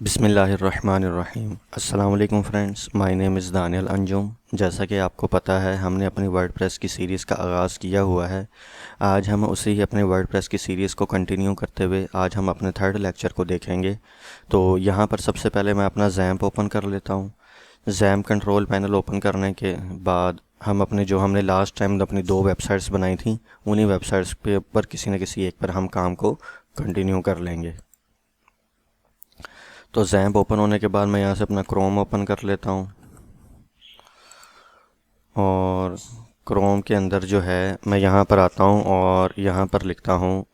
बिस्मिल्लाहिर्रहमानिर्रहीम। अस्सलाम वालेकुम friends, my name is Daniyal Anjum. जैसा कि आपको पता है, हमने अपनी वर्डप्रेस की सीरीज़ का आगाज़ किया हुआ है। आज हम उसी ही अपने वर्डप्रेस की सीरीज़ को कंटिन्यू करते हुए आज हम अपने थर्ड लेक्चर को देखेंगे। तो यहाँ पर सबसे पहले मैं अपना ज़ैम्प ओपन कर लेता हूँ। ज़ैम्प कंट्रोल पैनल ओपन करने के बाद हम अपने जो हमने लास्ट टाइम अपनी 2 वेबसाइट्स बनाई थी, उन्हीं वेबसाइट्स पे पर किसी न किसी एक पर हम काम को कंटिन्यू कर लेंगे। तो ज़ैम्प ओपन होने के बाद मैं यहाँ से अपना क्रोम ओपन कर लेता हूँ और क्रोम के अंदर जो है मैं यहाँ पर आता हूँ और यहाँ पर लिखता हूँ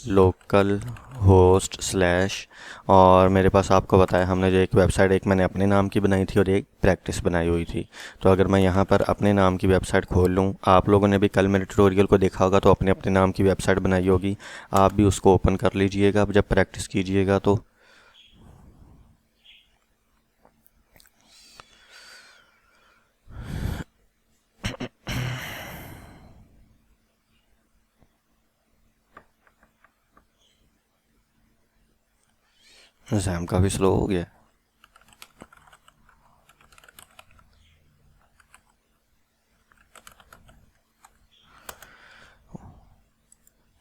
लोकल होस्ट स्लैश। और मेरे पास आपको बताया हमने जो एक वेबसाइट एक मैंने अपने नाम की बनाई थी और एक प्रैक्टिस बनाई हुई थी। तो अगर मैं यहाँ पर अपने नाम की वेबसाइट खोल लूँ, आप लोगों ने भी कल मेरे ट्यूटोरियल को देखा होगा तो अपने अपने नाम की वेबसाइट बनाई होगी, आप भी उसको ओपन कर लीजिएगा जब प्रैक्टिस कीजिएगा। तो ज़ैम्प काफ़ी स्लो हो गया।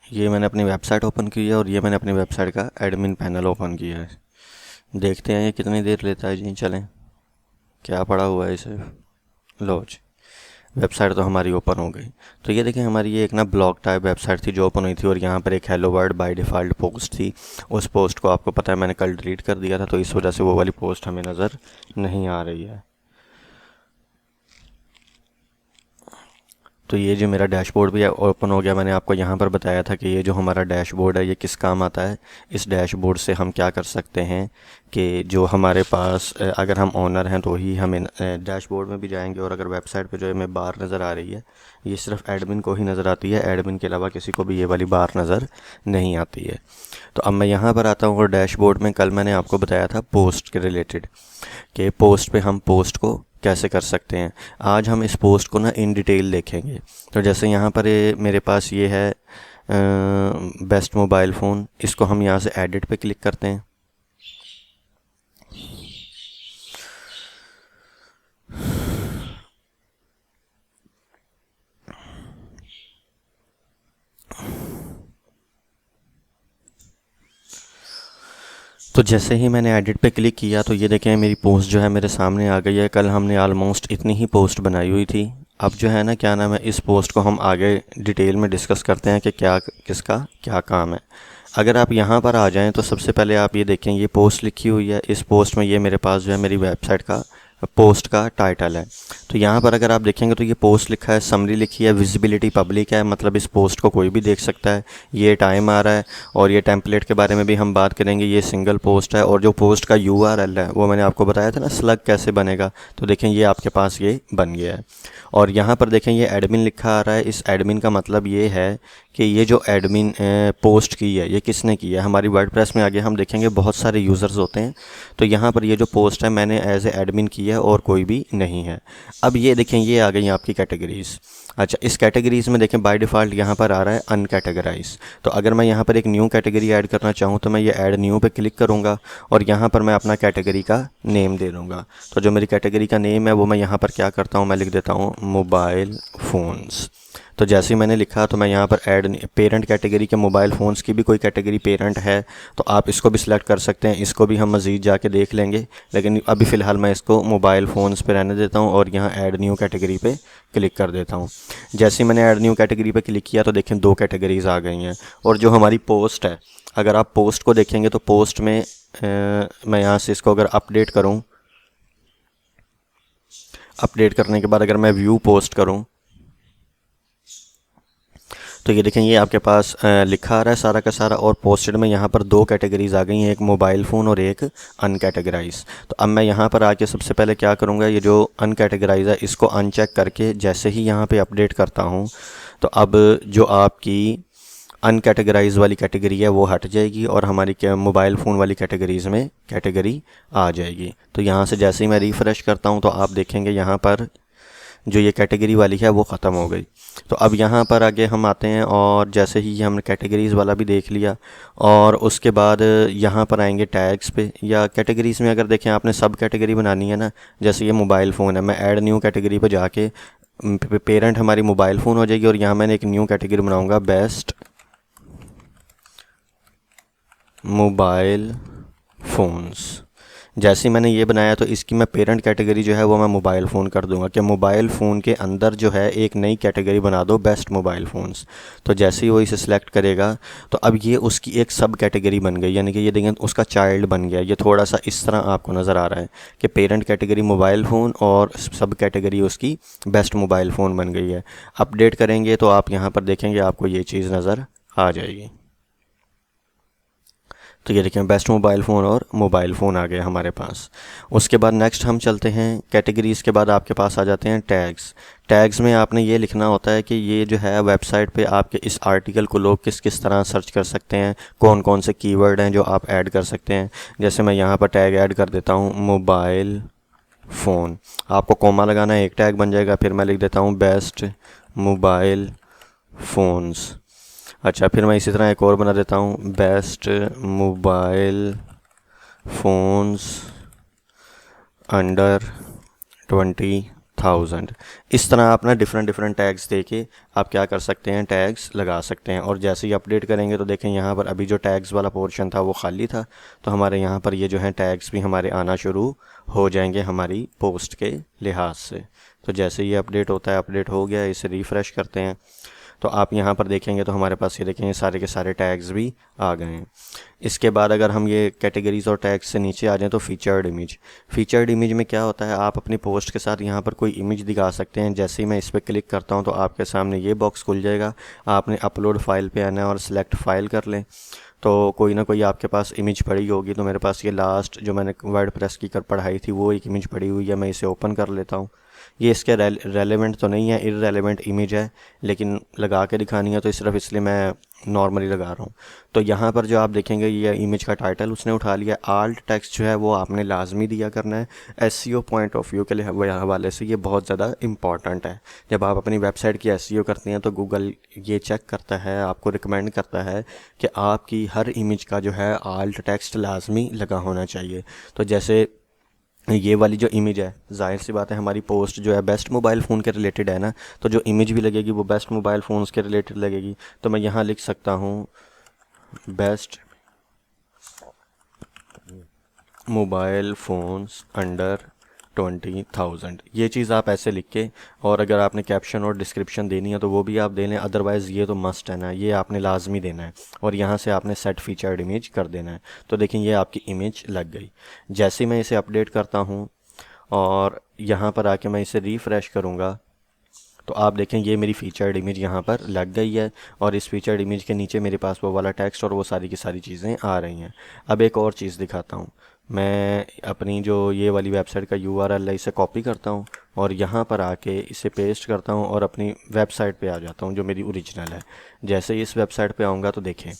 ये मैंने अपनी वेबसाइट ओपन की है और ये मैंने अपनी वेबसाइट का एडमिन पैनल ओपन किया है। देखते हैं ये कितनी देर लेता है जी। चलें, क्या पड़ा हुआ है इसे। लो जी, वेबसाइट तो हमारी ओपन हो गई। तो ये देखें, हमारी ये एक ना ब्लॉग टाइप वेबसाइट थी जो ओपन हुई थी और यहाँ पर एक hello world by default post थी। उस पोस्ट को आपको पता है मैंने कल डिलीट कर दिया था, तो इस वजह से वो वाली पोस्ट हमें नज़र नहीं आ रही है। तो ये जो मेरा डैशबोर्ड भी ओपन हो गया। मैंने आपको यहाँ पर बताया था कि ये जो हमारा डैशबोर्ड है ये किस काम आता है। इस डैशबोर्ड से हम क्या कर सकते हैं कि जो हमारे पास अगर हम ओनर हैं तो ही हमें डैशबोर्ड में भी जाएंगे, और अगर वेबसाइट पे जो हमें बार नज़र आ रही है ये सिर्फ एडमिन को ही नज़र आती है, एडमिन के अलावा किसी को भी ये वाली बार नज़र नहीं आती है। तो अब मैं यहाँ पर आता हूँ और डैशबोर्ड में कल मैंने आपको बताया था पोस्ट के रिलेटेड कि पोस्ट पे हम पोस्ट को कैसे कर सकते हैं। आज हम इस पोस्ट को ना इन डिटेल देखेंगे। तो जैसे यहाँ पर मेरे पास ये है बेस्ट मोबाइल फ़ोन, इसको हम यहाँ से एडिट पे क्लिक करते हैं। तो जैसे ही मैंने एडिट पे क्लिक किया तो ये देखें मेरी पोस्ट जो है मेरे सामने आ गई है। कल हमने ऑलमोस्ट इतनी ही पोस्ट बनाई हुई थी। अब जो है ना, क्या नाम है, इस पोस्ट को हम आगे डिटेल में डिस्कस करते हैं कि क्या किसका क्या काम है। अगर आप यहाँ पर आ जाएं तो सबसे पहले आप ये देखें, ये पोस्ट लिखी हुई है। इस पोस्ट में ये मेरे पास जो है मेरी वेबसाइट का पोस्ट का टाइटल है। तो यहाँ पर अगर आप देखेंगे तो ये पोस्ट लिखा है, समरी लिखी है, विजिबिलिटी पब्लिक है, मतलब इस पोस्ट को कोई भी देख सकता है। ये टाइम आ रहा है और ये टेम्पलेट के बारे में भी हम बात करेंगे। ये सिंगल पोस्ट है और जो पोस्ट का यूआरएल है वो मैंने आपको बताया था ना, स्लग कैसे बनेगा। तो देखें ये आपके पास ये बन गया है। और यहाँ पर देखें ये एडमिन लिखा आ रहा है। इस एडमिन का मतलब ये है कि ये जो एडमिन पोस्ट की है ये किसने की है। हमारी वर्डप्रेस में आगे हम देखेंगे बहुत सारे यूज़र्स होते हैं। तो यहाँ पर ये जो पोस्ट है मैंने एज ए एडमिन की है और कोई भी नहीं है। अब ये देखें ये आ गई आपकी कैटेगरीज़। अच्छा, इस कैटेगरीज़ में देखें बाय डिफ़ॉल्ट यहाँ पर आ रहा है अनकैटेगराइज। तो अगर मैं यहाँ पर एक न्यू कैटेगरी ऐड करना चाहूँ तो मैं ये ऐड न्यू पे क्लिक करूँगा और यहाँ पर मैं अपना कैटेगरी का नेम दे दूँगा। तो जो मेरी कैटेगरी का नेम है वो मैं यहाँ पर क्या करता हूँ, मैं लिख देता हूँ मोबाइल फ़ोन्स। तो जैसे ही मैंने लिखा तो मैं यहाँ पर ऐड पेरेंट कैटेगरी के मोबाइल फ़ोन्स की भी कोई कैटेगरी पेरेंट है तो आप इसको भी सिलेक्ट कर सकते हैं। इसको भी हम मज़ीद जाके देख लेंगे, लेकिन अभी फ़िलहाल मैं इसको मोबाइल फ़ोन्स पे रहने देता हूँ और यहाँ ऐड न्यू कैटेगरी पे क्लिक कर देता हूँ। जैसे ही मैंने ऐड न्यू कैटेगरी पे क्लिक किया तो देखें 2 कैटेगरीज़ आ गई हैं। और जो हमारी पोस्ट है, अगर आप पोस्ट को देखेंगे तो पोस्ट में मैं यहाँ से इसको अगर अपडेट करूँ, अपडेट करने के बाद अगर मैं व्यू पोस्ट करूँ तो ये देखें ये आपके पास लिखा आ रहा है सारा का सारा। और पोस्टेड में यहाँ पर 2 कैटेगरीज़ आ गई हैं, एक मोबाइल फ़ोन और एक अनकैटेगराइज। तो अब मैं यहाँ पर आके सबसे पहले क्या करूँगा, ये जो अनकैटेगराइज है इसको अनचेक करके जैसे ही यहाँ पे अपडेट करता हूँ तो अब जो आपकी अनकैटेगराइज वाली कैटेगरी है वो हट जाएगी और हमारी मोबाइल फ़ोन वाली कैटेगरीज़ में कैटेगरी आ जाएगी। तो यहाँ से जैसे ही मैं रिफ़्रेश करता हूँ तो आप देखेंगे यहाँ पर जो ये कैटेगरी वाली है वो ख़त्म हो गई। तो अब यहाँ पर आगे हम आते हैं और जैसे ही हमने कैटेगरीज़ वाला भी देख लिया और उसके बाद यहाँ पर आएंगे टैग्स पे, या कैटेगरीज़ में अगर देखें आपने सब कैटेगरी बनानी है ना, जैसे ये मोबाइल फ़ोन है, मैं ऐड न्यू कैटेगरी पे जाके पेरेंट हमारी मोबाइल फ़ोन हो जाएगी और यहाँ मैंने एक न्यू कैटेगरी बनाऊँगा बेस्ट मोबाइल फ़ोन्स। जैसे ही मैंने ये बनाया तो इसकी मैं पेरेंट कैटेगरी जो है वो मैं मोबाइल फ़ोन कर दूंगा कि मोबाइल फ़ोन के अंदर जो है एक नई कैटेगरी बना दो बेस्ट मोबाइल फ़ोन्स। तो जैसे ही वो इसे सिलेक्ट करेगा तो अब ये उसकी एक सब कैटेगरी बन गई, यानी कि ये देखें उसका चाइल्ड बन गया। ये थोड़ा सा इस तरह आपको नज़र आ रहा है कि पेरेंट कैटेगरी मोबाइल फ़ोन और सब कैटेगरी उसकी बेस्ट मोबाइल फ़ोन बन गई है। अपडेट करेंगे तो आप यहाँ पर देखेंगे आपको ये चीज़ नज़र आ जाएगी। तो ये देखें बेस्ट मोबाइल फ़ोन और मोबाइल फ़ोन आ गया हमारे पास। उसके बाद नेक्स्ट हम चलते हैं कैटेगरीज़ के बाद आपके पास आ जाते हैं टैग्स। टैग्स में आपने ये लिखना होता है कि ये जो है वेबसाइट पे आपके इस आर्टिकल को लोग किस किस तरह सर्च कर सकते हैं, कौन कौन से कीवर्ड हैं जो आप ऐड कर सकते हैं। जैसे मैं यहाँ पर टैग ऐड कर देता हूँ मोबाइल फ़ोन, आपको कॉमा लगाना है, एक टैग बन जाएगा। फिर मैं लिख देता हूँ बेस्ट मोबाइल फ़ोन्स। अच्छा, फिर मैं इसी तरह एक और बना देता हूँ बेस्ट मोबाइल फ़ोन्स अंडर 20,000। इस तरह आप ना डिफरेंट टैग्स देके आप क्या कर सकते हैं, टैग्स लगा सकते हैं। और जैसे ही अपडेट करेंगे तो देखें यहाँ पर अभी जो टैग्स वाला पोर्शन था वो खाली था, तो हमारे यहाँ पर ये जो है टैग्स भी हमारे आना शुरू हो जाएंगे हमारी पोस्ट के लिहाज से। तो जैसे ये अपडेट होता है, अपडेट हो गया, इसे रिफ़्रेश करते हैं तो आप यहाँ पर देखेंगे तो हमारे पास ये देखेंगे सारे के सारे टैग्स भी आ गए हैं। इसके बाद अगर हम ये कैटेगरीज़ और टैग्स से नीचे आ जाएं तो फ़ीचर्ड इमेज। फ़ीचर्ड इमेज में क्या होता है, आप अपनी पोस्ट के साथ यहाँ पर कोई इमेज दिखा सकते हैं। जैसे ही मैं इस पर क्लिक करता हूँ तो आपके सामने ये बॉक्स खुल जाएगा। आपने अपलोड फाइल पे आना है और सिलेक्ट फ़ाइल कर लें तो कोई ना कोई आपके पास इमेज पड़ी होगी। तो मेरे पास ये लास्ट जो मैंने वर्डप्रेस की पढ़ाई थी वो एक इमेज पड़ी हुई है, मैं इसे ओपन कर लेता हूँ। ये इसके रेलेवेंट तो नहीं है, इररेलेवेंट इमेज है, लेकिन लगा के दिखानी है तो सिर्फ इसलिए मैं नॉर्मली लगा रहा हूँ। तो यहाँ पर जो आप देखेंगे ये इमेज का टाइटल उसने उठा लिया। आल्ट टेक्स्ट जो है वो आपने लाजमी दिया करना है। एसईओ पॉइंट ऑफ व्यू के लिए हवाले से ये बहुत ज़्यादा इंपॉर्टेंट है। जब आप अपनी वेबसाइट की एसईओ करते हैं तो गूगल ये चेक करता है, आपको रिकमेंड करता है कि आपकी हर इमेज का जो है आल्ट टेक्स्ट लाजमी लगा होना चाहिए। तो जैसे ये वाली जो इमेज है, जाहिर सी बात है हमारी पोस्ट जो है बेस्ट मोबाइल फ़ोन के रिलेटेड है ना, तो जो इमेज भी लगेगी वो बेस्ट मोबाइल फ़ोन्स के रिलेटेड लगेगी। तो मैं यहाँ लिख सकता हूँ बेस्ट मोबाइल फ़ोन्स अंडर 20,000। ये चीज़ आप ऐसे लिख के, और अगर आपने कैप्शन और डिस्क्रिप्शन देनी है तो वो भी आप दे लें, अदरवाइज़ ये तो मस्ट है ना, ये आपने लाजमी देना है। और यहाँ से आपने सेट फीचर्ड इमेज कर देना है। तो देखें ये आपकी इमेज लग गई। जैसे मैं इसे अपडेट करता हूँ और यहाँ पर आके मैं इसे रिफ़्रेश करूँगा तो आप देखें ये मेरी फ़ीचर्ड इमेज यहाँ पर लग गई है और इस फ़ीचर्ड इमेज के नीचे मेरे पास वो वाला टेक्स्ट और वो सारी की सारी चीज़ें आ रही हैं। अब एक और चीज़ दिखाता हूँ। मैं अपनी जो ये वाली वेबसाइट का यूआरएल है इसे कॉपी करता हूँ और यहाँ पर आके इसे पेस्ट करता हूँ और अपनी वेबसाइट पे आ जाता हूँ जो मेरी ओरिजिनल है। जैसे ही इस वेबसाइट पे आऊँगा तो देखें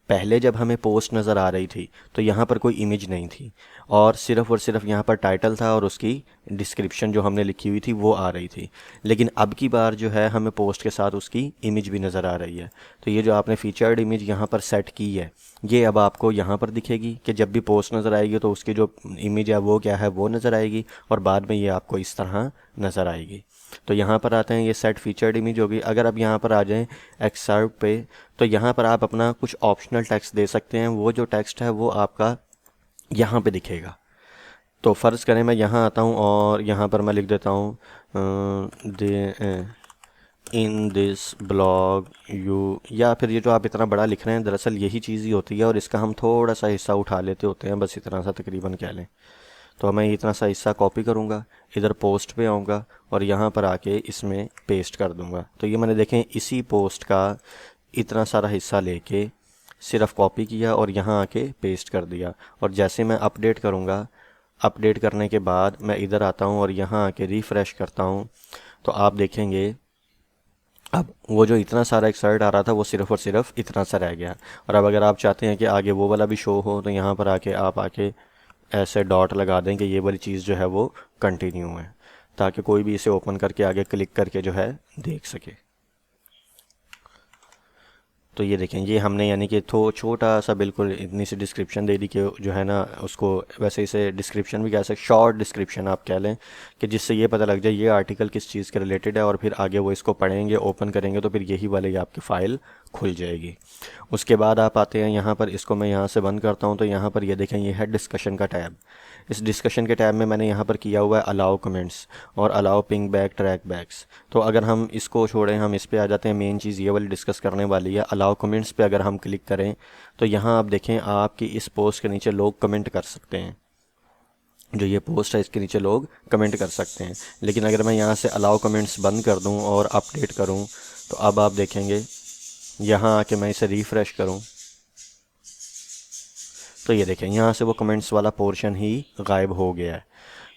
पहले जब हमें पोस्ट नज़र आ रही थी तो यहाँ पर कोई इमेज नहीं थी और सिर्फ यहाँ पर टाइटल था और उसकी डिस्क्रिप्शन जो हमने लिखी हुई थी वो आ रही थी। लेकिन अब की बार जो है हमें पोस्ट के साथ उसकी इमेज भी नज़र आ रही है। तो ये जो आपने फ़ीचर्ड इमेज यहाँ पर सेट की है ये अब आपको यहाँ पर दिखेगी कि जब भी पोस्ट नज़र आएगी तो उसकी जो इमेज है वो क्या है वो नज़र आएगी और बाद में ये आपको इस तरह नज़र आएगी। तो यहाँ पर आते हैं, ये सेट फीचर्ड इमेज होगी। अगर आप यहाँ पर आ जाएं एक्सर्ट पे तो यहाँ पर आप अपना कुछ ऑप्शनल टेक्स्ट दे सकते हैं। वो जो टेक्स्ट है वो आपका यहाँ पे दिखेगा। तो फ़र्ज़ करें मैं यहाँ आता हूँ और यहाँ पर मैं लिख देता हूँ इन दिस ब्लॉग यू, या फिर ये जो आप इतना बड़ा लिख रहे हैं दरअसल यही चीज़ ही होती है और इसका हम थोड़ा सा हिस्सा उठा लेते होते हैं, बस इतना सा तकरीबन कह लें। तो मैं इतना सा हिस्सा कॉपी करूँगा, इधर पोस्ट पे आऊँगा और यहाँ पर आके इसमें पेस्ट कर दूँगा। तो ये मैंने देखें इसी पोस्ट का इतना सारा हिस्सा लेके सिर्फ कॉपी किया और यहाँ आके पेस्ट कर दिया। और जैसे मैं अपडेट करूँगा, अपडेट करने के बाद मैं इधर आता हूँ और यहाँ आके रिफ़्रेश करता हूँ तो आप देखेंगे अब वो जो इतना सारा एक्सर्ट आ रहा था वो सिर्फ और सिर्फ इतना सा रह गया। और अब अगर आप चाहते हैं कि आगे वो वाला भी शो हो तो यहाँ पर आके आप आके ऐसे डॉट लगा दें कि ये वाली चीज़ जो है वो कंटिन्यू है। ताकि कोई भी इसे ओपन करके आगे क्लिक करके जो है देख सके। तो ये देखें, ये हमने यानी कि छोटा सा बिल्कुल इतनी सी डिस्क्रिप्शन दे दी कि जो है ना उसको, वैसे इसे डिस्क्रिप्शन भी कह सकते, शॉर्ट डिस्क्रिप्शन आप कह लें, कि जिससे ये पता लग जाए ये आर्टिकल किस चीज़ के रिलेटेड है, और फिर आगे वो इसको पढ़ेंगे, ओपन करेंगे तो फिर यही वाली आपकी फ़ाइल खुल जाएगी। उसके बाद आप आते हैं यहाँ पर, इसको मैं यहाँ से बंद करता हूँ, तो यहाँ पर ये देखें, ये है डिस्कशन का टैब। इस डिस्कशन के टैब में मैंने यहाँ पर किया हुआ है अलाउ कमेंट्स और allow pingback trackbacks. तो अगर हम इसको छोड़ें, हम इस पे आ जाते हैं, मेन चीज़ ये वाली डिस्कस करने वाली है। अलाउ कमेंट्स पे अगर हम क्लिक करें तो यहाँ आप देखें, आपकी इस पोस्ट के नीचे लोग कमेंट कर सकते हैं। जो ये पोस्ट है इसके नीचे लोग कमेंट कर सकते हैं। लेकिन अगर मैं यहाँ से अलाउ कमेंट्स बंद कर दूँ और अपडेट करूँ, तो अब आप देखेंगे यहाँ आके मैं इसे रिफ़्रेश करूँ तो ये देखें, यहाँ से वो कमेंट्स वाला पोर्शन ही गायब हो गया है।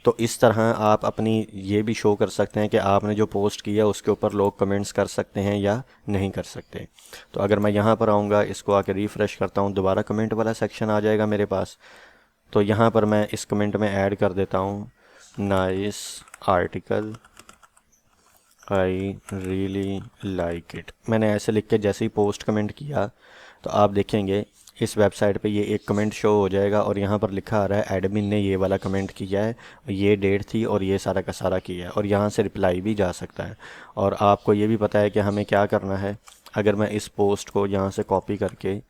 तो इस तरह आप अपनी ये भी शो कर सकते हैं कि आपने जो पोस्ट किया उसके ऊपर लोग कमेंट्स कर सकते हैं या नहीं कर सकते। तो अगर मैं यहाँ पर आऊँगा, इसको आके रिफ़्रेश करता हूँ, दोबारा कमेंट वाला सेक्शन आ जाएगा मेरे पास। तो यहाँ पर मैं इस कमेंट में ऐड कर देता हूँ, nice article, I really like it. मैंने ऐसे लिख के जैसे ही पोस्ट कमेंट किया तो आप देखेंगे इस वेबसाइट पे ये एक कमेंट शो हो जाएगा और यहाँ पर लिखा आ रहा है एडमिन ने ये वाला कमेंट किया है, ये डेट थी और ये सारा का सारा किया है, और यहाँ से रिप्लाई भी जा सकता है। और आपको ये भी पता है कि हमें क्या करना है। अगर मैं इस पोस्ट को यहाँ से कॉपी करके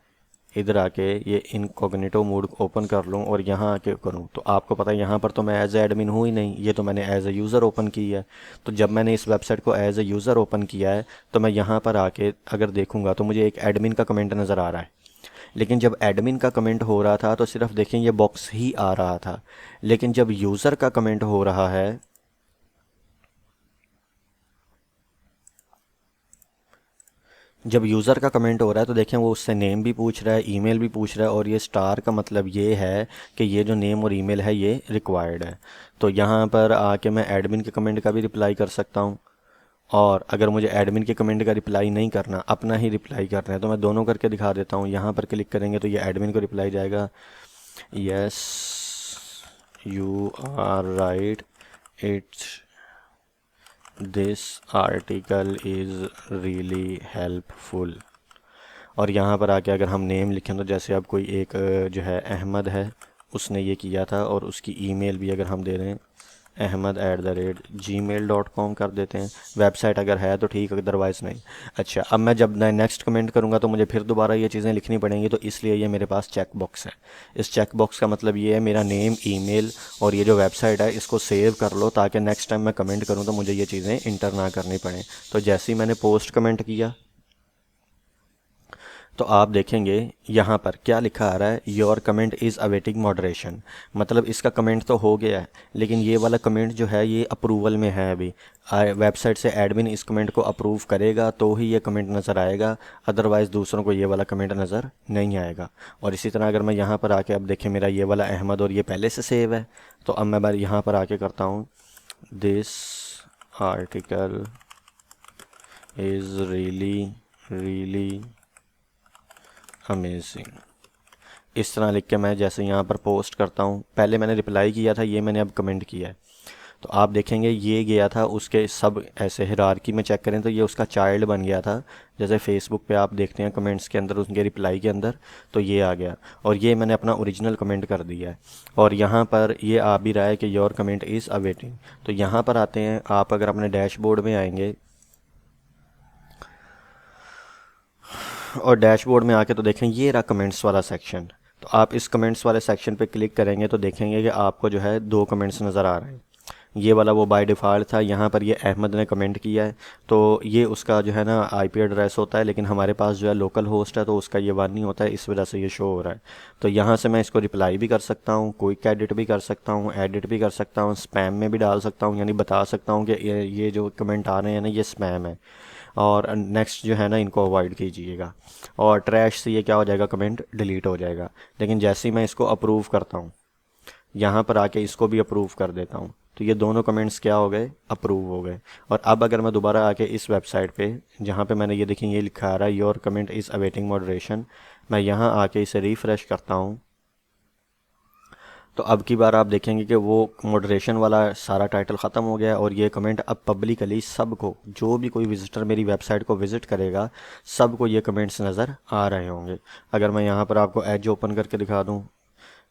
इधर आके ये इनकॉग्निटो मोड ओपन कर लूँ और यहाँ आके करूँ, तो आपको पता है यहाँ पर तो मैं एज ए एडमिन हूँ ही नहीं, ये तो मैंने एज ए यूज़र ओपन की है। तो जब मैंने इस वेबसाइट को एज ए यूज़र ओपन किया है तो मैं यहाँ पर आके अगर देखूँगा तो मुझे एक एडमिन का कमेंट नज़र आ रहा है। लेकिन जब एडमिन का कमेंट हो रहा था तो सिर्फ देखें ये बॉक्स ही आ रहा था। लेकिन जब यूज़र का कमेंट हो रहा है, जब यूज़र का कमेंट हो रहा है तो देखें वो उससे नेम भी पूछ रहा है, ईमेल भी पूछ रहा है, और ये स्टार का मतलब ये है कि ये जो नेम और ईमेल है ये रिक्वायर्ड है। तो यहाँ पर आके मैं एडमिन के कमेंट का भी रिप्लाई कर सकता हूँ, और अगर मुझे एडमिन के कमेंट का रिप्लाई नहीं करना, अपना ही रिप्लाई करना है, तो मैं दोनों करके दिखा देता हूँ। यहाँ पर क्लिक करेंगे तो ये एडमिन को रिप्लाई जाएगा, yes you are right, it's this article is really helpful. और यहाँ पर आके अगर हम नेम लिखें तो जैसे अब कोई एक जो है अहमद है, उसने ये किया था, और उसकी ईमेल भी अगर हम दे दें ahmed@gmail.com कर देते हैं। वेबसाइट अगर है तो ठीक, अदरवाइज़ नहीं। अच्छा, अब मैं जब मैं नेक्स्ट कमेंट करूँगा तो मुझे फिर दोबारा ये चीज़ें लिखनी पड़ेंगी, तो इसलिए ये मेरे पास चेक बॉक्स है। इस चेक बॉक्स का मतलब ये है मेरा नेम, ईमेल और ये जो वेबसाइट है इसको सेव कर लो, ताकि नेक्स्ट टाइम मैं कमेंट करूँ तो मुझे ये चीज़ें इंटर ना करनी पड़ें। तो जैसे ही मैंने पोस्ट कमेंट किया तो आप देखेंगे यहाँ पर क्या लिखा आ रहा है, your comment is awaiting moderation. मतलब इसका कमेंट तो हो गया है, लेकिन ये वाला कमेंट जो है ये अप्रूवल में है अभी। वेबसाइट से एडमिन इस कमेंट को अप्रूव करेगा तो ही ये कमेंट नज़र आएगा, अदरवाइज़ दूसरों को ये वाला कमेंट नज़र नहीं आएगा। और इसी तरह अगर मैं यहाँ पर आके अब देखें, मेरा ये वाला अहमद और ये पहले से सेव है, तो अब मैं यहाँ पर आके करता हूँ, this article is really amazing. इस तरह लिख के मैं जैसे यहाँ पर पोस्ट करता हूँ, पहले मैंने रिप्लाई किया था, ये मैंने अब कमेंट किया है, तो आप देखेंगे ये गया था उसके सब ऐसे हिरार्की में चेक करें तो ये उसका चाइल्ड बन गया था। जैसे फेसबुक पे आप देखते हैं कमेंट्स के अंदर, उनके रिप्लाई के अंदर, तो ये आ गया, और ये मैंने अपना ओरिजिनल कमेंट कर दिया है। और यहाँ पर ये आ भी रहा है कि योर कमेंट इज़ अवेटिंग। तो यहाँ पर आते हैं, आप अगर अपने डैशबोर्ड में आएंगे और डैशबोर्ड में आके तो देखें ये रहा कमेंट्स वाला सेक्शन। तो आप इस कमेंट्स वाले सेक्शन पे क्लिक करेंगे तो देखेंगे कि आपको जो है 2 कमेंट्स नज़र आ रहे हैं। ये वाला वो बाय डिफ़ॉल्ट था, यहाँ पर ये अहमद ने कमेंट किया है, तो ये उसका जो है ना आईपी एड्रेस होता है, लेकिन हमारे पास जो है लोकल होस्ट है तो उसका ये 1 नहीं होता है, इस वजह से ये शो हो रहा है। तो यहाँ से मैं इसको रिप्लाई भी कर सकता हूँ, क्विक एडिट भी कर सकता हूँ, एडिट भी कर सकता हूँ, स्पैम में भी डाल सकता हूँ, यानी बता सकता हूँ कि ये जो कमेंट आ रहे हैं ना ये स्पैम है, और नेक्स्ट जो है ना इनको अवॉइड कीजिएगा। और ट्रैश से ये क्या हो जाएगा, कमेंट डिलीट हो जाएगा। लेकिन जैसे ही मैं इसको अप्रूव करता हूँ, यहाँ पर आके इसको भी अप्रूव कर देता हूँ, तो ये दोनों कमेंट्स क्या हो गए, अप्रूव हो गए। और अब अगर मैं दोबारा आके इस वेबसाइट पे, जहाँ पे मैंने ये देखें ये लिखा आ रहा है your comment is awaiting moderation, मैं यहाँ आके इसे रिफ़्रेश करता हूँ तो अब की बार आप देखेंगे कि वो मॉडरेशन वाला सारा टाइटल ख़त्म हो गया और ये कमेंट अब पब्लिकली सबको, जो भी कोई विज़िटर मेरी वेबसाइट को विज़िट करेगा, सबको ये कमेंट्स नज़र आ रहे होंगे। अगर मैं यहाँ पर आपको एज ओपन करके दिखा दूँ,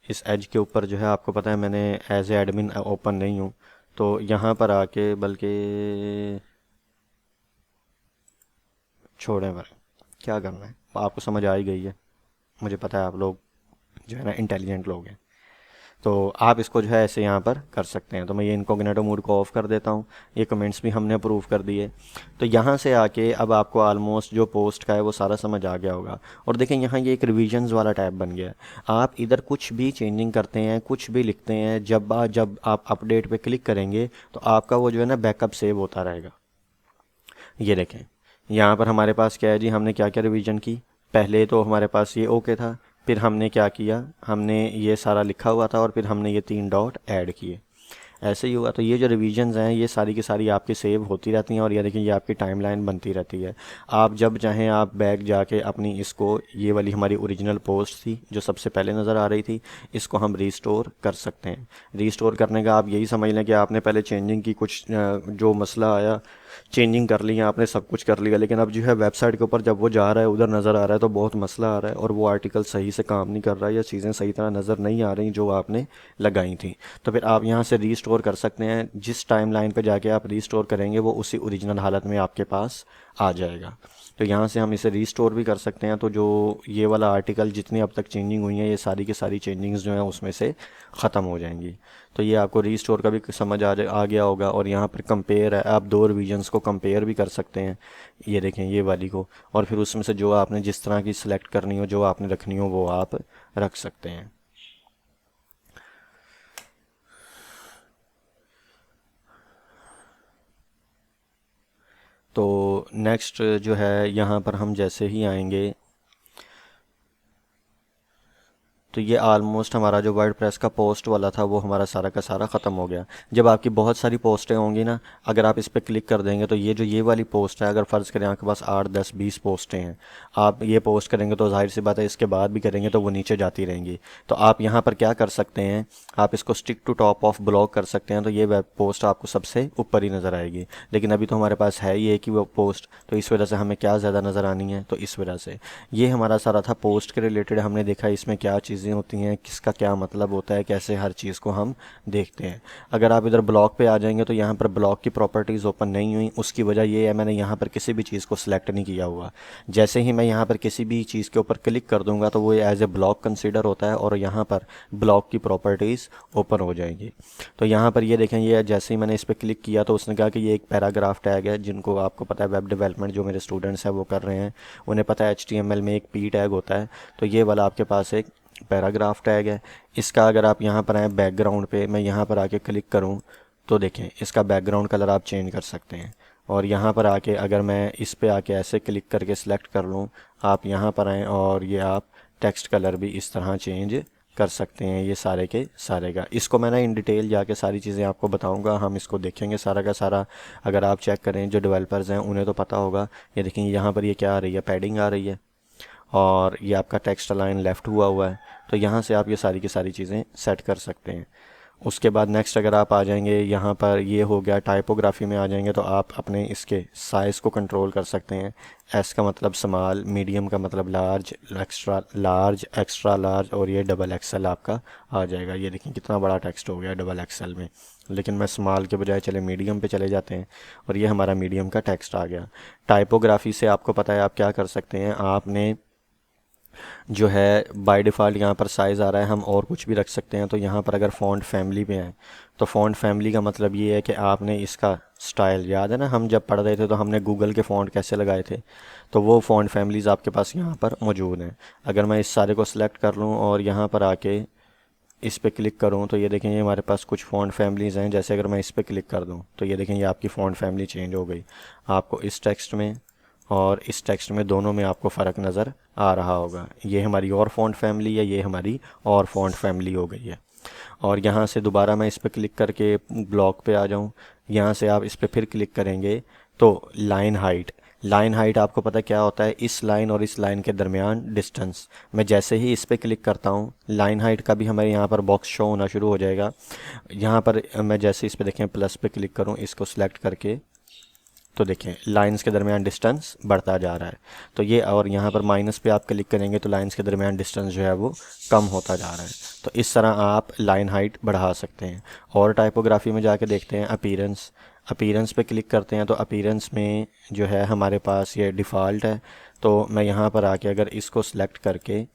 इस एज के ऊपर जो है आपको पता है मैंने एज ए एडमिन ओपन नहीं हूँ, तो यहाँ पर आके बल्कि छोड़ें, पर क्या करना है, आपको समझ आ ही गई है, मुझे पता है आप लोग जो है ना इंटेलिजेंट लोग हैं। तो आप इसको जो है ऐसे यहाँ पर कर सकते हैं। तो मैं ये इनकॉग्निटो मोड को ऑफ़ कर देता हूँ। ये कमेंट्स भी हमने अप्रूव कर दिए। तो यहाँ से आके अब आपको ऑलमोस्ट जो पोस्ट का है वो सारा समझ आ गया होगा। और देखें यहाँ ये एक रिविजन्स वाला टैब बन गया है। आप इधर कुछ भी चेंजिंग करते हैं, कुछ भी लिखते हैं, जब आप अपडेट पे क्लिक करेंगे तो आपका वो जो है ना बैकअप सेव होता रहेगा। ये देखें यहाँ पर हमारे पास क्या है जी, हमने क्या क्या रिवीजन की। पहले तो हमारे पास ये ओके था, फिर हमने क्या किया, हमने ये सारा लिखा हुआ था और फिर हमने ये 3 डॉट ऐड किए, ऐसे ही हुआ। तो ये जो रिवीजन्स हैं ये सारी की सारी आपकी सेव होती रहती हैं और ये देखिए ये आपकी टाइमलाइन बनती रहती है। आप जब चाहें आप बैक जाके अपनी इसको, ये वाली हमारी ओरिजिनल पोस्ट थी जो सबसे पहले नज़र आ रही थी, इसको हम रीस्टोर कर सकते हैं। रीस्टोर करने का आप यही समझ लें कि आपने पहले चेंजिंग की, कुछ जो मसला आया चेंजिंग कर लिया आपने, सब कुछ कर लिया, लेकिन अब जो है वेबसाइट के ऊपर जब वो जा रहा है उधर नज़र आ रहा है तो बहुत मसला आ रहा है और वो आर्टिकल सही से काम नहीं कर रहा है या चीज़ें सही तरह नज़र नहीं आ रही जो आपने लगाई थी। तो फिर आप यहाँ से रीस्टोर कर सकते हैं। जिस टाइम लाइन पर जाके आप रीस्टोर करेंगे वो उसी ओरिजिनल हालत में आपके पास आ जाएगा। तो यहाँ से हम इसे रीस्टोर भी कर सकते हैं। तो जो ये वाला आर्टिकल जितनी अब तक चेंजिंग हुई हैं ये सारी की सारी चेंजिंग्स जो हैं उसमें से ख़त्म हो जाएंगी। तो ये आपको रीस्टोर का भी समझ आ गया होगा। और यहाँ पर कंपेयर है, आप 2 रिवीजन्स को कंपेयर भी कर सकते हैं। ये देखें ये वाली को, और फिर उसमें से जो आपने जिस तरह की सिलेक्ट करनी हो, जो आपने रखनी हो वो आप रख सकते हैं। तो नेक्स्ट जो है यहाँ पर हम जैसे ही आएंगे तो ये आलमोस्ट हमारा जो वर्डप्रेस का पोस्ट वाला था वो हमारा सारा का सारा ख़त्म हो गया। जब आपकी बहुत सारी पोस्टें होंगी ना, अगर आप इस पर क्लिक कर देंगे तो ये वाली पोस्ट है, अगर फ़र्ज़ करें आपके पास 8 10 20 पोस्टें हैं, आप ये पोस्ट करेंगे तो जाहिर सी बात है इसके बाद भी करेंगे तो वो नीचे जाती रहेंगी। तो आप यहाँ पर क्या कर सकते हैं, आप इसको stick to top of block कर सकते हैं, तो ये वेब पोस्ट आपको सबसे ऊपर ही नज़र आएगी। लेकिन अभी तो हमारे पास है ही एक ही वो पोस्ट, तो इस वजह से हमें क्या ज़्यादा नज़र आनी है। तो इस वजह से ये हमारा सारा था पोस्ट के रिलेटेड। हमने देखा इसमें क्या चीज़ें होती हैं, किसका क्या मतलब होता है, कैसे हर चीज़ को हम देखते हैं। अगर आप इधर ब्लॉक पे आ जाएंगे तो यहाँ पर ब्लॉक की प्रॉपर्टीज़ ओपन नहीं हुई। उसकी वजह ये है मैंने यहाँ पर किसी भी चीज़ को सिलेक्ट नहीं किया हुआ। जैसे ही मैं यहाँ पर किसी भी चीज़ के ऊपर क्लिक कर दूंगा तो वो एज ए ब्लॉक कंसिडर होता है और यहाँ पर ब्लॉक की प्रॉपर्टीज़ ओपन हो जाएंगी। तो यहाँ पर ये देखें, ये जैसे ही मैंने इस पर क्लिक किया तो उसने कहा कि ये एक पैराग्राफ टैग है। जिनको आपको पता है वेब डेवलपमेंट जो मेरे स्टूडेंट्स हैं वो कर रहे हैं, उन्हें पता है HTML में एक P टैग होता है। तो ये वाला आपके पास एक पैराग्राफ टैग है। इसका अगर आप यहाँ पर आए बैकग्राउंड पे, मैं यहाँ पर आके क्लिक करूँ तो देखें इसका बैकग्राउंड कलर आप चेंज कर सकते हैं। और यहाँ पर आके अगर मैं इस पे आके ऐसे क्लिक करके सिलेक्ट कर लूँ, आप यहाँ पर आएँ और ये आप टेक्स्ट कलर भी इस तरह चेंज कर सकते हैं, ये सारे के सारे का। इसको मैं ना इन डिटेल जाके सारी चीज़ें आपको बताऊंगा, हम इसको देखेंगे सारा का सारा। अगर आप चेक करें, जो डेवलपर्स हैं उन्हें तो पता होगा। ये देखेंगे यहाँ पर ये क्या आ रही है, पैडिंग आ रही है और ये आपका टेक्स्ट अलाइन लेफ़्ट हुआ है। तो यहाँ से आप ये सारी की सारी चीज़ें सेट कर सकते हैं। उसके बाद नेक्स्ट अगर आप आ जाएंगे यहाँ पर, ये हो गया टाइपोग्राफी में आ जाएंगे तो आप अपने इसके साइज़ को कंट्रोल कर सकते हैं। एस का मतलब स्मॉल, मीडियम का मतलब लार्ज, एक्स्ट्रा लार्ज और ये डबल एक्सएल आपका आ जाएगा। ये देखिए कितना बड़ा टेक्स्ट हो गया डबल एक्सएल में, लेकिन मैं स्मॉल के बजाय चले मीडियम पे चले जाते हैं और ये हमारा मीडियम का टेक्स्ट आ गया। टाइपोग्राफी से आपको पता है आप क्या कर सकते हैं, आपने जो है बाय डिफ़ॉल्ट यहाँ पर साइज़ आ रहा है, हम और कुछ भी रख सकते हैं। तो यहाँ पर अगर फ़ॉन्ट फैमिली पे हैं तो फ़ॉन्ट फैमिली का मतलब ये है कि आपने इसका स्टाइल, याद है ना हम जब पढ़ रहे थे तो हमने गूगल के फ़ॉन्ट कैसे लगाए थे, तो वो फ़ॉन्ट फैमिलीज़ आपके पास यहाँ पर मौजूद हैं। अगर मैं इस सारे को सिलेक्ट कर लूँ और यहाँ पर आके इस पे क्लिक करूँ तो ये देखें ये हमारे पास कुछ फ़ॉन्ट फैमिलीज़ हैं। जैसे अगर मैं इस पे क्लिक कर दूँ तो ये देखें ये आपकी फ़ॉन्ट फैमिली चेंज हो गई। आपको इस टेक्स्ट में और इस टेक्स्ट में दोनों में आपको फ़र्क नज़र आ रहा होगा। ये हमारी और फ़ॉन्ट फैमिली है, ये हमारी और फ़ॉन्ट फैमिली हो गई है। और यहाँ से दोबारा मैं इस पर क्लिक करके ब्लॉक पे आ जाऊँ, यहाँ से आप इस पर फिर क्लिक करेंगे तो लाइन हाइट, लाइन हाइट आपको पता क्या होता है, इस लाइन और इस लाइन के दरमियान डिस्टेंस। मैं जैसे ही इस पर क्लिक करता हूँ लाइन हाइट का भी हमारे यहाँ पर बॉक्स शो होना शुरू हो जाएगा। यहाँ पर मैं जैसे इस पर देखें प्लस पे क्लिक करूँ इसको सिलेक्ट करके, तो देखें लाइंस के दरमियान डिस्टेंस बढ़ता जा रहा है। तो ये, और यहाँ पर माइनस पे आप क्लिक करेंगे तो लाइंस के दरमियान डिस्टेंस जो है वो कम होता जा रहा है। तो इस तरह आप लाइन हाइट बढ़ा सकते हैं। और टाइपोग्राफी में जाके देखते हैं अपीरेंस। अपीरेंस पे क्लिक करते हैं तो अपीरेंस में जो है हमारे पास ये डिफ़ॉल्ट है। तो मैं यहाँ पर आके अगर इसको सिलेक्ट करके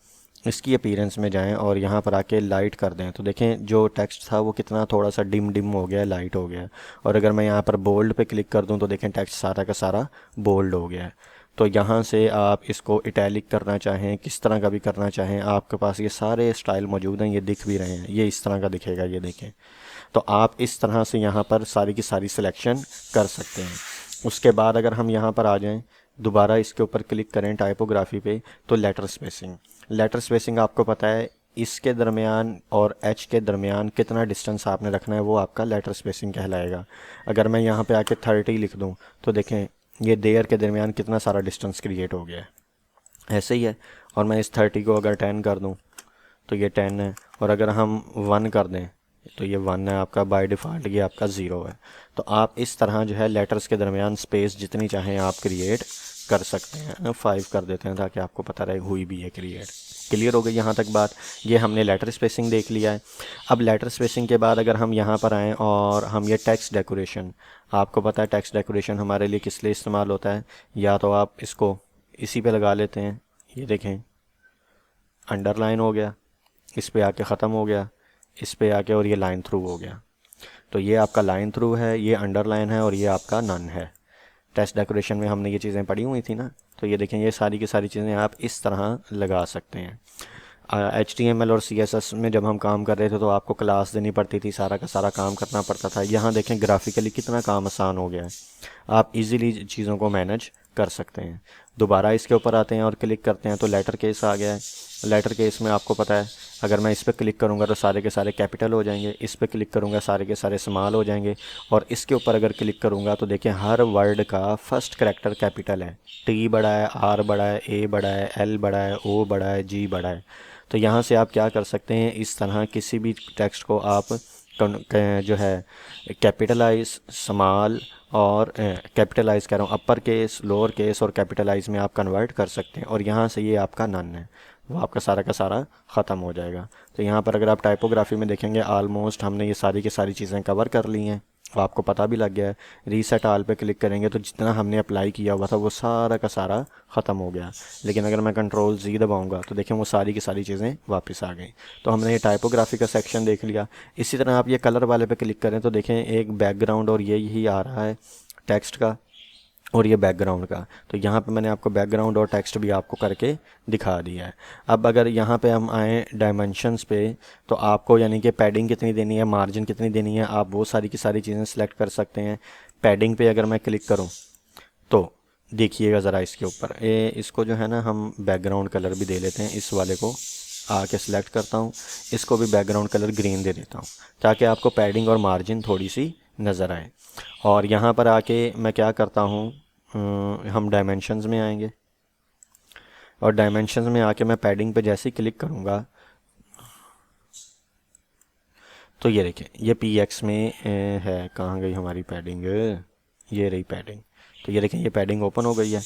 इसकी अपीरेंस में जाएं और यहाँ पर आके लाइट कर दें तो देखें जो टेक्स्ट था वो कितना थोड़ा सा डिम डिम हो गया, लाइट हो गया। और अगर मैं यहाँ पर बोल्ड पे क्लिक कर दूँ तो देखें टेक्स्ट सारा का सारा बोल्ड हो गया है। तो यहाँ से आप इसको इटैलिक करना चाहें, किस तरह का भी करना चाहें, आपके पास ये सारे स्टाइल मौजूद हैं, ये दिख भी रहे हैं, ये इस तरह का दिखेगा, ये देखें। तो आप इस तरह से यहाँ पर सारी की सारी सिलेक्शन कर सकते हैं। उसके बाद अगर हम यहाँ पर आ जाएं, दोबारा इसके ऊपर क्लिक करें टाइपोग्राफी पे, तो लेटर स्पेसिंग। लेटर स्पेसिंग आपको पता है इसके दरमियान और एच के दरमियान कितना डिस्टेंस आपने रखना है, वो आपका लेटर स्पेसिंग कहलाएगा। अगर मैं यहाँ पे आके 30 लिख दूँ तो देखें ये देयर के दरमियान कितना सारा डिस्टेंस क्रिएट हो गया है, ऐसे ही है। और मैं इस 30 को अगर 10 कर दूँ तो ये 10 है, और अगर हम 1 कर दें तो ये 1 है आपका, बाय डिफ़ॉल्ट ये आपका 0 है। तो आप इस तरह जो है लेटर्स के दरमियान स्पेस जितनी चाहें आप क्रिएट कर सकते हैं। 5 कर देते हैं ताकि आपको पता रहे हुई भी है क्रिएट। क्लियर हो गई यहाँ तक बात। ये हमने लेटर स्पेसिंग देख लिया है। अब लेटर स्पेसिंग के बाद अगर हम यहाँ पर आएँ और हम ये टेक्स्ट डेकोरेशन, आपको पता है टेक्स्ट डेकोरेशन हमारे लिए किस लिए इस्तेमाल होता है। या तो आप इसको इसी पे लगा लेते हैं, ये देखें अंडरलाइन हो गया, इस पे आके ख़त्म हो गया, इस पे आके और ये लाइन थ्रू हो गया। तो ये आपका लाइन थ्रू है, ये अंडरलाइन है और ये आपका नन है। टेक्स्ट डेकोरेशन में हमने ये चीज़ें पढ़ी हुई थी ना। तो ये देखें ये सारी की सारी चीज़ें आप इस तरह लगा सकते हैं। HTML और CSS में जब हम काम कर रहे थे तो आपको क्लास देनी पड़ती थी, सारा का सारा काम करना पड़ता था। यहाँ देखें ग्राफिकली कितना काम आसान हो गया है, आप इजीली चीज़ों को मैनेज कर सकते हैं। दोबारा इसके ऊपर आते हैं और क्लिक करते हैं तो लेटर केस आ गया है। लेटर केस में आपको पता है अगर मैं इस पर क्लिक करूँगा तो सारे के सारे कैपिटल हो जाएंगे, इस पर क्लिक करूँगा सारे के सारे स्मॉल हो जाएंगे, और इसके ऊपर अगर क्लिक करूँगा तो देखिए हर वर्ड का फर्स्ट करैक्टर कैपिटल है। T बड़ा है, R बड़ा है, A बड़ा है, L बड़ा है, O बड़ा है, G बड़ा है। तो यहाँ से आप क्या कर सकते हैं, इस तरह किसी भी टेक्स्ट को आप जो है कैपिटलाइज, स्मॉल और कैपिटलाइज कह रहा हूँ, अपर केस, लोअर केस और कैपिटलाइज में आप कन्वर्ट कर सकते हैं। और यहाँ से ये आपका नन है, वो आपका सारा का सारा ख़त्म हो जाएगा। तो यहाँ पर अगर आप टाइपोग्राफी में देखेंगे ऑलमोस्ट हमने ये सारी की सारी चीज़ें कवर कर ली हैं, तो आपको पता भी लग गया है। रीसेट ऑल पे क्लिक करेंगे तो जितना हमने अप्लाई किया हुआ था वो सारा का सारा ख़त्म हो गया। लेकिन अगर मैं Ctrl+Z दबाऊंगा तो देखें वो सारी की सारी चीज़ें वापस आ गई। तो हमने ये टाइपोग्राफी का सेक्शन देख लिया। इसी तरह आप ये कलर वाले पे क्लिक करें तो देखें एक बैकग्राउंड और यही आ रहा है टेक्स्ट का और ये बैकग्राउंड का। तो यहाँ पे मैंने आपको बैकग्राउंड और टेक्स्ट भी आपको करके दिखा दिया है। अब अगर यहाँ पे हम आएँ डायमेंशंस पे तो आपको यानी कि पैडिंग कितनी देनी है, मार्जिन कितनी देनी है, आप वो सारी की सारी चीज़ें सेलेक्ट कर सकते हैं। पैडिंग पे अगर मैं क्लिक करूँ तो देखिएगा ज़रा इसके ऊपर इसको जो है ना हम बैकग्राउंड कलर भी दे लेते हैं। इस वाले को आके सिलेक्ट करता हूँ, इसको भी बैकग्राउंड कलर ग्रीन दे देता हूँ ताकि आपको पैडिंग और मार्जिन थोड़ी सी नज़र आए। और यहाँ पर आके मैं क्या करता हूँ, हम डायमेंशंस में आएंगे और डायमेंशंस में आके मैं पैडिंग पे जैसे ही क्लिक करूँगा तो ये देखिए ये PX में है। कहाँ गई हमारी पैडिंग, ये रही पैडिंग। तो ये देखें ये पैडिंग ओपन हो गई है।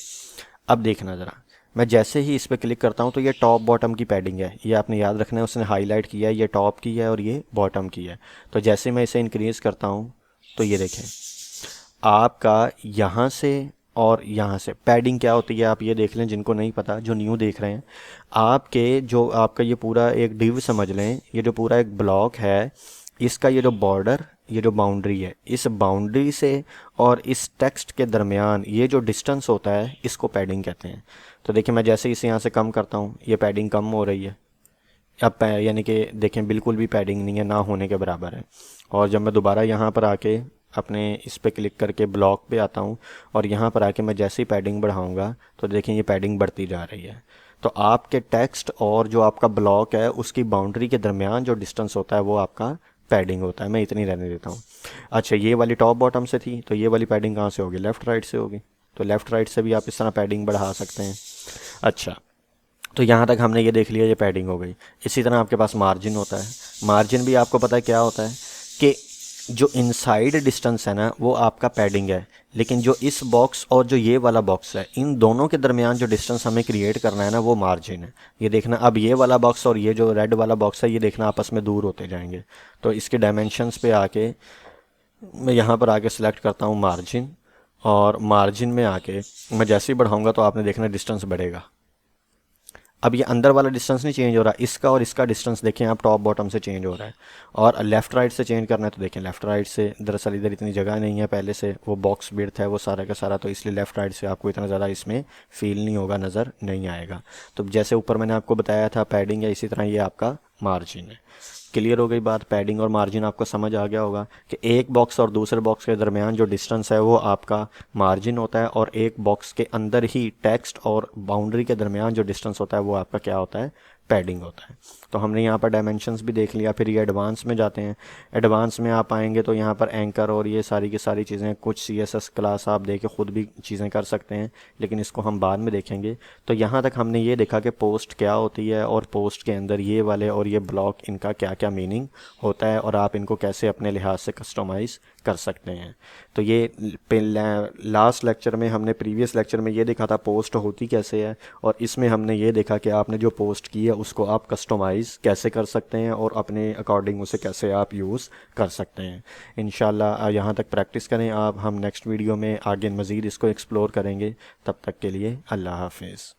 अब देखना ज़रा, मैं जैसे ही इस पर क्लिक करता हूँ तो ये टॉप बॉटम की पैडिंग है, ये आपने याद रखना है। उसने हाईलाइट किया है, ये टॉप की है और ये बॉटम की है। तो जैसे मैं इसे इंक्रीज़ करता हूँ तो ये देखें आपका यहाँ से और यहाँ से पैडिंग क्या होती है आप ये देख लें, जिनको नहीं पता, जो न्यू देख रहे हैं। आपके जो आपका ये पूरा एक डिव समझ लें, ये जो पूरा एक ब्लॉक है इसका ये जो बॉर्डर, ये जो बाउंड्री है, इस बाउंड्री से और इस टेक्स्ट के दरमियान ये जो डिस्टेंस होता है इसको पैडिंग कहते हैं। तो देखिए मैं जैसे इसे यहाँ से कम करता हूँ ये पैडिंग कम हो रही है। अब यानी कि देखें बिल्कुल भी पैडिंग नहीं है, ना होने के बराबर है। और जब मैं दोबारा यहाँ पर आके अपने इस पे क्लिक करके ब्लॉक पे आता हूँ और यहाँ पर आके मैं जैसे ही पैडिंग बढ़ाऊँगा तो देखें ये पैडिंग बढ़ती जा रही है। तो आपके टेक्स्ट और जो आपका ब्लॉक है उसकी बाउंड्री के दरमियान जो डिस्टेंस होता है वो आपका पैडिंग होता है। मैं इतनी रहने देता हूँ। अच्छा ये वाली टॉप बॉटम से थी, तो ये वाली पैडिंग कहाँ से होगी, लेफ़्ट राइट से होगी। तो लेफ़्ट राइट से भी आप इस तरह पैडिंग बढ़ा सकते हैं। अच्छा, तो यहाँ तक हमने ये देख लिया, ये पैडिंग हो गई। इसी तरह आपके पास मार्जिन होता है। मार्जिन भी आपको पता है क्या होता है कि जो इनसाइड डिस्टेंस है ना वो आपका पैडिंग है, लेकिन जो इस बॉक्स और जो ये वाला बॉक्स है इन दोनों के दरमियान जो डिस्टेंस हमें क्रिएट करना है ना वो मार्जिन है। ये देखना, अब ये वाला बॉक्स और ये जो रेड वाला बॉक्स है ये देखना आपस में दूर होते जाएंगे। तो इसके डायमेंशंस पे आके मैं यहाँ पर आके सिलेक्ट करता हूँ मार्जिन, और मार्जिन में आके मैं जैसे ही बढ़ाऊँगा तो आपने देखना डिस्टेंस बढ़ेगा। अब ये अंदर वाला डिस्टेंस नहीं चेंज हो रहा, इसका और इसका डिस्टेंस देखें आप टॉप बॉटम से चेंज हो रहा है। और लेफ़्ट राइट से चेंज करना है तो देखें लेफ़्ट राइट से, दरअसल इधर इतनी जगह नहीं है पहले से, वो बॉक्स बिड्थ है वो सारा का सारा, तो इसलिए लेफ़्ट राइट से आपको इतना ज़्यादा इसमें फील नहीं होगा, नज़र नहीं आएगा। तो जैसे ऊपर मैंने आपको बताया था पैडिंग है, इसी तरह ये आपका मार्जिन है। क्लियर हो गई बात? पैडिंग और मार्जिन आपको समझ आ गया होगा कि एक बॉक्स और दूसरे बॉक्स के दरमियान जो डिस्टेंस है वो आपका मार्जिन होता है, और एक बॉक्स के अंदर ही टेक्स्ट और बाउंड्री के दरमियान जो डिस्टेंस होता है वो आपका क्या होता है? पैडिंग होता है। तो हमने यहाँ पर डायमेंशंस भी देख लिया। फिर ये एडवांस में जाते हैं। एडवांस में आप आएंगे तो यहाँ पर एंकर और ये सारी की सारी चीज़ें, कुछ CSS क्लास आप दे के ख़ुद भी चीज़ें कर सकते हैं, लेकिन इसको हम बाद में देखेंगे। तो यहाँ तक हमने ये देखा कि पोस्ट क्या होती है, और पोस्ट के अंदर ये वाले और ये ब्लॉक, इनका क्या क्या मीनिंग होता है, और आप इनको कैसे अपने लिहाज से कस्टमाइज़ कर सकते हैं। तो ये लास्ट लेक्चर में हमने, प्रीवियस लेक्चर में ये देखा था पोस्ट होती कैसे है, और इसमें हमने ये देखा कि आपने जो पोस्ट की है उसको आप कस्टमाइज़ कैसे कर सकते हैं और अपने अकॉर्डिंग उसे कैसे आप यूज़ कर सकते हैं। इंशाल्लाह यहाँ तक प्रैक्टिस करें आप, हम नेक्स्ट वीडियो में आगे मज़ीद इसको एक्सप्लोर करेंगे। तब तक के लिए अल्लाह हाफिज़।